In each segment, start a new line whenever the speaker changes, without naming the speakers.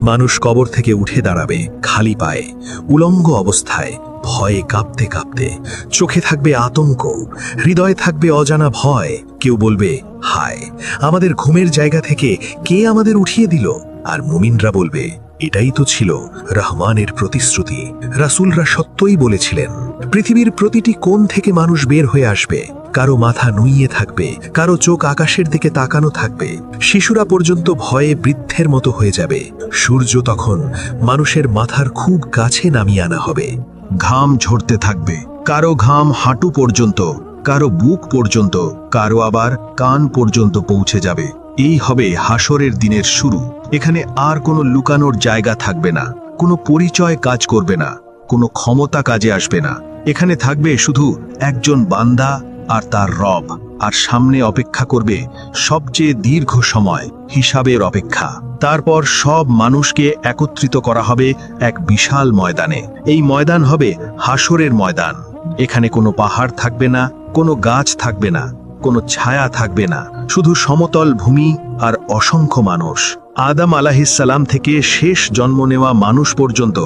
মানুষ কবর থেকে উঠে দাঁড়াবে খালি পায়ে, উলঙ্গ অবস্থায়, ভয়ে কাঁপতে কাঁপতে। চোখে থাকবে আতঙ্ক, হৃদয়ে থাকবে অজানা ভয়। কেউ বলবে, হায়, আমাদের ঘুমের জায়গা থেকে কে আমাদের উঠিয়ে দিল? আর মুমিনরা বলবে, এটাই তো ছিল রহমানের প্রতিশ্রুতি। রাসূলরা সত্যই বলেছিলেন, পৃথিবীর প্রতিটি কোণ থেকে মানুষ বের হয়ে আসবে। কারো মাথা নুইয়ে থাকবে, কারো চোখ আকাশের দিকে তাকানো থাকবে। শিশুরা পর্যন্ত ভয়ে বৃদ্ধের মতো হয়ে যাবে। সূর্য তখন মানুষের মাথার খুব কাছে নামিয়ে আনা হবে।
ঘাম ঝরতে থাকবে, কারো ঘাম হাঁটু পর্যন্ত, কারো বুক পর্যন্ত, কারো আবার কান পর্যন্ত পৌঁছে যাবে। এই হবে হাসরের দিনের শুরু। এখানে আর কোনো লুকানোর জায়গা থাকবে না, কোনো পরিচয় কাজ করবে না, কোনো ক্ষমতা কাজে আসবে না। এখানে থাকবে শুধু একজন বান্দা আর তার রব। আর সামনে অপেক্ষা করবে সবচেয়ে দীর্ঘ সময়, হিসাবের অপেক্ষা। তারপর সব মানুষকে একত্রিত করা হবে এক বিশাল ময়দানে। এই ময়দান হবে হাসরের ময়দান। এখানে কোনো পাহাড় থাকবে না, কোনো গাছ থাকবে না, কোনো ছায়া থাকবে না, শুধু সমতল ভূমি আর অসংখ্য মানুষ। আদম আলাইহিসসালাম থেকে শেষ জন্ম নেওয়া মানুষ পর্যন্ত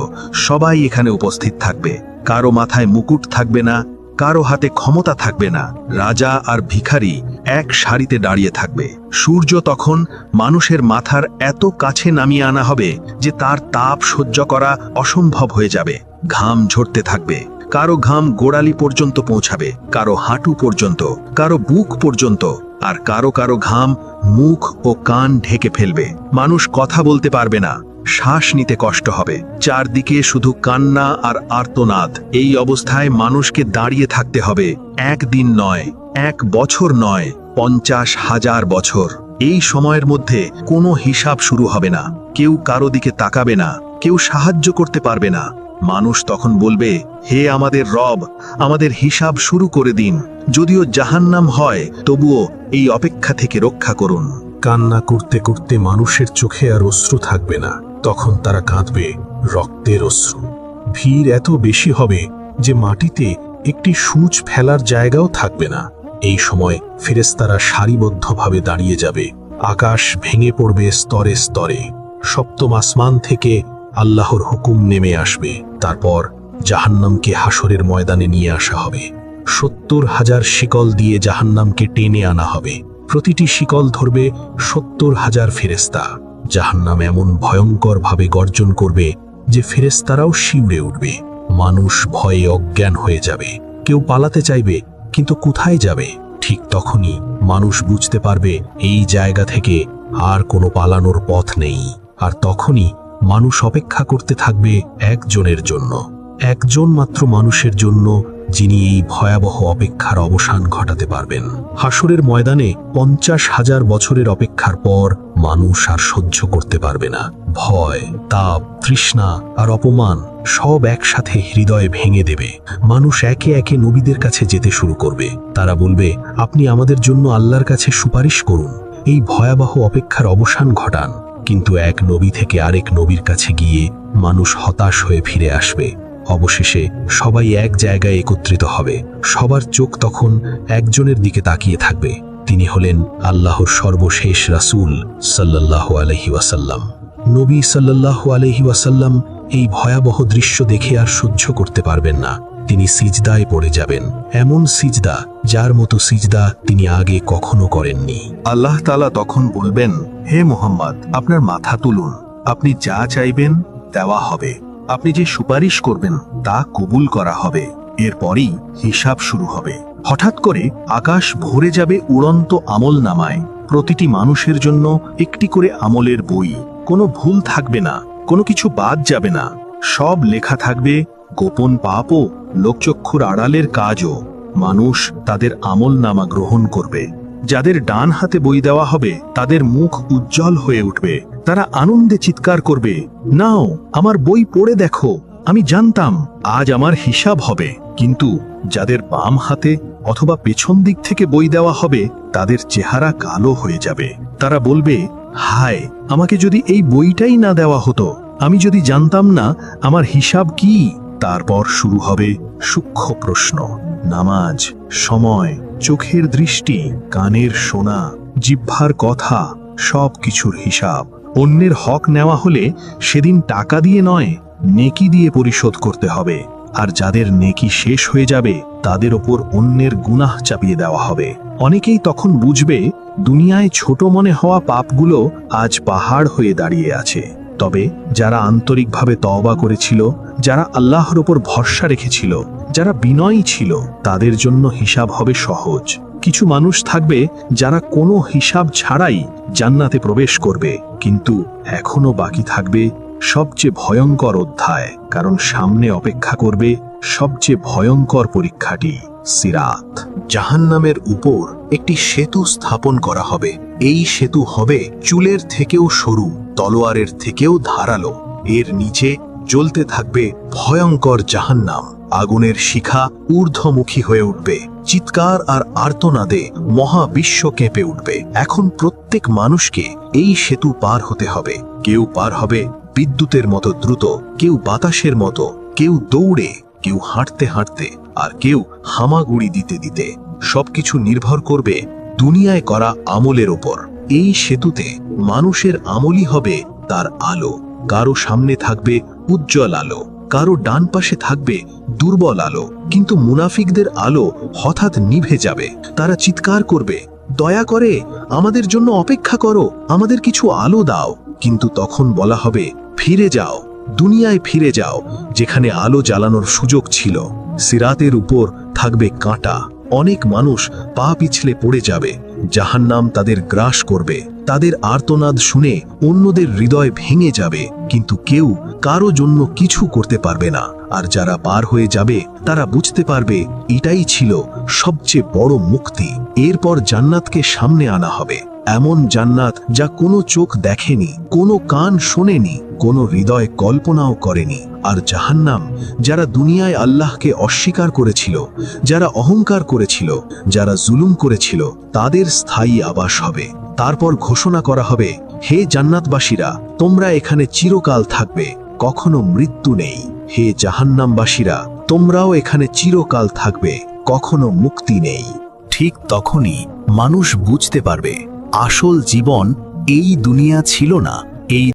সবাই এখানে উপস্থিত থাকবে। কারো মাথায় মুকুট থাকবে না, কারো হাতে ক্ষমতা থাকবে না। রাজা আর ভিখারি এক সারিতে দাঁড়িয়ে থাকবে। সূর্য তখন মানুষের মাথার এত কাছে নামিয়ে আনা হবে যে তার তাপ সহ্য করা অসম্ভব হয়ে যাবে। ঘাম ঝরতে থাকবে, কারো ঘাম গোড়ালি পর্যন্ত পৌঁছাবে, কারো হাঁটু পর্যন্ত, কারো বুক পর্যন্ত, আর কারো কারো ঘাম মুখ ও কান ঢেকে ফেলবে। মানুষ কথা বলতে পারবে না, শ্বাস নিতে কষ্ট হবে। চারদিকে শুধু কান্না আর আর্তনাদ। এই অবস্থায় মানুষকে দাঁড়িয়ে থাকতে হবে একদিন নয়, 1 বছর নয়, 50,000 বছর। এই সময়ের মধ্যে কোনো হিসাব শুরু হবে না। কেউ কারো দিকে তাকাবে না, কেউ সাহায্য করতে পারবে না। মানুষ তখন বলবে, হে আমাদের রব, আমাদের হিসাব শুরু করে দিন। যদিও জাহান্নাম হয়, তবুও এই অপেক্ষা থেকে রক্ষা করুন।
কান্না করতে করতে মানুষের চোখে আর অশ্রু থাকবে না। তখন তারা কাঁদবে রক্তের অশ্রু। ভিড় এত বেশি হবে যে মাটিতে একটি সূচ ফেলার জায়গাও থাকবে না। এই সময় ফেরেশতারা সারিবদ্ধভাবে দাঁড়িয়ে যাবে। আকাশ ভেঙে পড়বে স্তরে স্তরে। সপ্তম আসমান থেকে আল্লাহর হুকুম নেমে আসবে। তারপর জাহান্নামকে হাসরের ময়দানে নিয়ে আসা হবে। 70,000 শিকল দিয়ে জাহান্নামকে টেনে আনা হবে। প্রতিটি শিকল ধরবে 70,000 ফেরেশতা। জাহান্নাম এমন ভয়ঙ্করভাবে গর্জন করবে যে ফেরেশতারাও শিউরে উঠবে। মানুষ ভয়ে অজ্ঞান হয়ে যাবে। কেউ পালাতে চাইবে, কিন্তু কোথায় যাবে? ঠিক তখনই মানুষ বুঝতে পারবে এই জায়গা থেকে আর কোনো পালানোর পথ নেই। আর তখনই মানুষ অপেক্ষা করতে থাকবে একজনের জন্য, একজন মাত্র মানুষের জন্য, যিনি এই ভয়াবহ অপেক্ষার অবসান ঘটাতে পারবেন। হাসরের ময়দানে 50,000 বছরের অপেক্ষার পর মানুষ আর সহ্য করতে পারবে না। ভয়, তাপ, তৃষ্ণা আর অপমান সব একসাথে হৃদয়ে ভেঙে দেবে। মানুষ একে একে নবীদের কাছে যেতে শুরু করবে। তারা বলবে, আপনি আমাদের জন্য আল্লাহর কাছে সুপারিশ করুন, এই ভয়াবহ অপেক্ষার অবসান ঘটান। কিন্তু এক নবী থেকে আরেক নবীর কাছে গিয়ে মানুষ হতাশ হয়ে ফিরে আসবে। অবশেষে সবাই এক জায়গায় একত্রিত হবে। সবার চোখ তখন একজনের দিকে তাকিয়ে থাকবে। তিনি হলেন আল্লাহর সর্বশেষ রাসূল সাল্লাল্লাহু আলাইহি ওয়াসাল্লাম। নবী সাল্লাল্লাহু আলাইহি ওয়াসাল্লাম এই ভয়াবহ দৃশ্য দেখে আর সহ্য করতে পারবেন না। তিনি সিজদায় পড়ে যাবেন, এমন সিজদা যার মতো সিজদা তিনি আগে কখনো করেননি।
আল্লাহ তাআলা তখন বলবেন, হে মুহাম্মদ, আপনার মাথা তুলুন। আপনি যা চাইবেন দেওয়া হবে। আপনি যে সুপারিশ করবেন তা কবুল করা হবে। এরপরই হিসাব শুরু হবে। হঠাৎ করে আকাশ ভরে যাবে উড়ন্ত আমল নামায়। প্রতিটি মানুষের জন্য একটি করে আমলের বই। কোনো ভুল থাকবে না, কোনো কিছু বাদ যাবে না। সব লেখা থাকবে, গোপন পাপও, লোকচক্ষুর আড়ালের কাজও। মানুষ তাদের আমল নামা গ্রহণ করবে। যাদের ডান হাতে বই দেওয়া হবে তাদের মুখ উজ্জ্বল হয়ে উঠবে। তারা আনন্দে চিৎকার করবে, নাও আমার বই পড়ে দেখো, আমি জানতাম আজ আমার হিসাব হবে। কিন্তু যাদের বাম হাতে অথবা পেছন দিক থেকে বই দেওয়া হবে তাদের চেহারা কালো হয়ে যাবে। তারা বলবে, হায়, আমাকে যদি এই বইটাই না দেওয়া হতো, আমি যদি জানতাম না আমার হিসাব কি। তারপর শুরু হবে সূক্ষ্ম প্রশ্ন। নামাজ, সময়, চোখের দৃষ্টি, কানের শোনা, জিহ্বার কথা, সব কিছুর হিসাব। অন্যের হক নেওয়া হলে সেদিন টাকা দিয়ে নয়, নেকি দিয়ে পরিশোধ করতে হবে। আর যাদের নেকি শেষ হয়ে যাবে তাদের ওপর অন্যের গুনাহ চাপিয়ে দেওয়া হবে। অনেকেই তখন বুঝবে দুনিয়ায় ছোট মনে হওয়া পাপগুলো আজ পাহাড় হয়ে দাঁড়িয়ে আছে। তবে যারা আন্তরিকভাবে তওবা করেছিল, যারা আল্লাহর ওপর ভরসা রেখেছিল, যারা বিনয়ী ছিল, তাদের জন্য হিসাব হবে সহজ। কিছু মানুষ থাকবে যারা কোনো হিসাব ছাড়াই জান্নাতে প্রবেশ করবে, কিন্তু এখনো বাকি থাকবে সবচেয়ে ভয়ঙ্কর অধ্যায়, কারণ সামনে অপেক্ষা করবে সবচেয়ে ভয়ঙ্কর পরীক্ষাটি, সিরাত।
জাহান্নামের উপর একটি সেতু স্থাপন করা হবে। এই সেতু হবে চুলের থেকেও সরু, তলোয়ারের থেকেও ধারালো। এর নিচে জ্বলতে থাকবে ভয়ঙ্কর জাহান্নাম। আগুনের শিখা ঊর্ধ্বমুখী হয়ে উঠবে। চিৎকার আর আর্তনাদে মহাবিশ্ব কেঁপে উঠবে। এখন প্রত্যেক মানুষকে এই সেতু পার হতে হবে। কেউ পার হবে বিদ্যুতের মতো দ্রুত, কেউ বাতাসের মতো, কেউ দৌড়ে, কেউ হাঁটতে হাঁটতে, আর কেউ হামাগুড়ি দিতে দিতে। সবকিছু নির্ভর করবে দুনিয়ায় করা আমলের ওপর। এই সেতুতে মানুষের আমলই হবে তার আলো। কারো সামনে থাকবে উজ্জ্বল আলো, কারো ডান পাশে থাকবে দুর্বল আলো। কিন্তু মুনাফিকদের আলো হঠাৎ নিভে যাবে। তারা চিৎকার করবে, দয়া করে আমাদের জন্য অপেক্ষা করো, আমাদের কিছু আলো দাও। কিন্তু তখন বলা হবে, ফিরে যাও, দুনিয়ায় ফিরে যাও, যেখানে আলো জ্বালানোর সুযোগ ছিল। সিরাতের উপর থাকবে কাঁটা। অনেক মানুষ পা পিছলে পড়ে যাবে। জাহান্নাম তাদের গ্রাস করবে। তাদের আর্তনাদ শুনে অন্যদের হৃদয় ভেঙে যাবে, কিন্তু কেউ কারো জন্য কিছু করতে পারবে না। আর যারা পার হয়ে যাবে তারা বুঝতে পারবে এটাই ছিল সবচেয়ে বড় মুক্তি। এরপর জান্নাতকে সামনে আনা হবে। এমন জান্নাত যা কোনো চোখ দেখেনি, কোনো কান শোনেনি, কোনো হৃদয় কল্পনাও করেনি। আর জাহান্নাম যারা দুনিয়ায় আল্লাহকে অস্বীকার করেছিল, যারা অহংকার করেছিল, যারা জুলুম করেছিল, তাদের স্থায়ী আবাস হবে। তারপর ঘোষণা করা হবে, হে জান্নাতবাসীরা, তোমরা এখানে চিরকাল থাকবে, কখনো মৃত্যু নেই। হে জাহান্নামবাসীরা, তোমরাও এখানে চিরকাল থাকবে, কখনো মুক্তি নেই। ঠিক তখনই মানুষ বুঝতে পারবে আসল জীবন এই দুনিয়া ছিল না। এই